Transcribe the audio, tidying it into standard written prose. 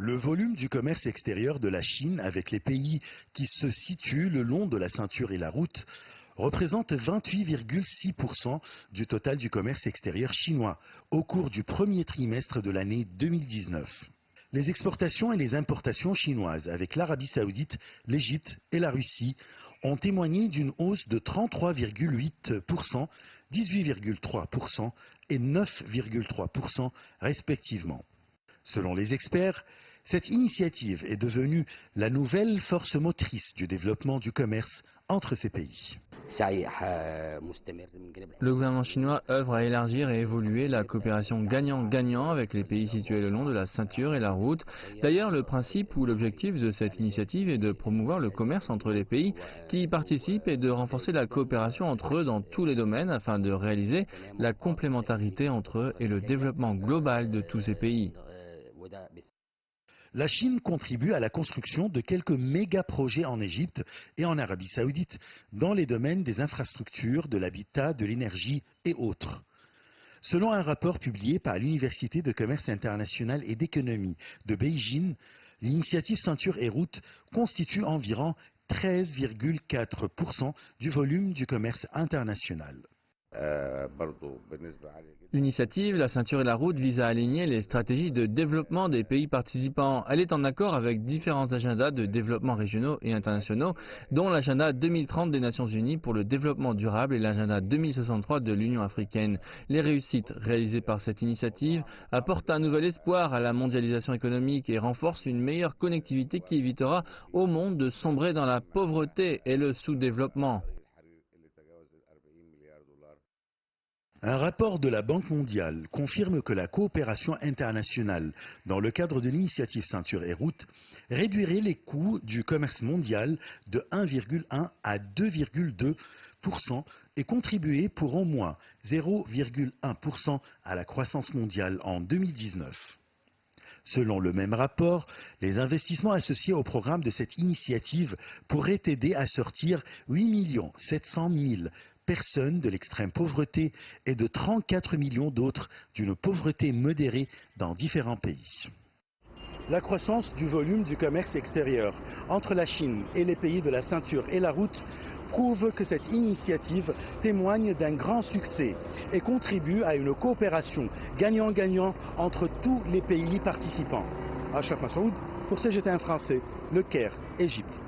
Le volume du commerce extérieur de la Chine avec les pays qui se situent le long de la ceinture et la route représente 28,6% du total du commerce extérieur chinois au cours du premier trimestre de l'année 2019. Les exportations et les importations chinoises avec l'Arabie Saoudite, l'Égypte et la Russie ont témoigné d'une hausse de 33,8%, 18,3% et 9,3% respectivement. Selon les experts, cette initiative est devenue la nouvelle force motrice du développement du commerce entre ces pays. Le gouvernement chinois œuvre à élargir et évoluer la coopération gagnant-gagnant avec les pays situés le long de la ceinture et la route. D'ailleurs, le principe ou l'objectif de cette initiative est de promouvoir le commerce entre les pays qui y participent et de renforcer la coopération entre eux dans tous les domaines afin de réaliser la complémentarité entre eux et le développement global de tous ces pays. La Chine contribue à la construction de quelques méga-projets en Égypte et en Arabie Saoudite dans les domaines des infrastructures, de l'habitat, de l'énergie et autres. Selon un rapport publié par l'Université de commerce international et d'économie de Beijing, l'initiative Ceinture et Route constitue environ 13,4% du volume du commerce international. L'initiative La ceinture et la route vise à aligner les stratégies de développement des pays participants. Elle est en accord avec différents agendas de développement régionaux et internationaux, dont l'agenda 2030 des Nations Unies pour le développement durable et l'agenda 2063 de l'Union africaine. Les réussites réalisées par cette initiative apportent un nouvel espoir à la mondialisation économique et renforcent une meilleure connectivité qui évitera au monde de sombrer dans la pauvreté et le sous-développement. Un rapport de la Banque mondiale confirme que la coopération internationale dans le cadre de l'initiative Ceinture et Route réduirait les coûts du commerce mondial de 1,1 à 2,2% et contribuer pour au moins 0,1% à la croissance mondiale en 2019. Selon le même rapport, les investissements associés au programme de cette initiative pourraient aider à sortir 8 700 000 personnes de l'extrême pauvreté et de 34 millions d'autres d'une pauvreté modérée dans différents pays. La croissance du volume du commerce extérieur entre la Chine et les pays de la ceinture et la route prouve que cette initiative témoigne d'un grand succès et contribue à une coopération gagnant-gagnant entre tous les pays participants. Achraf Massoud pour CGTN français, Le Caire, Égypte.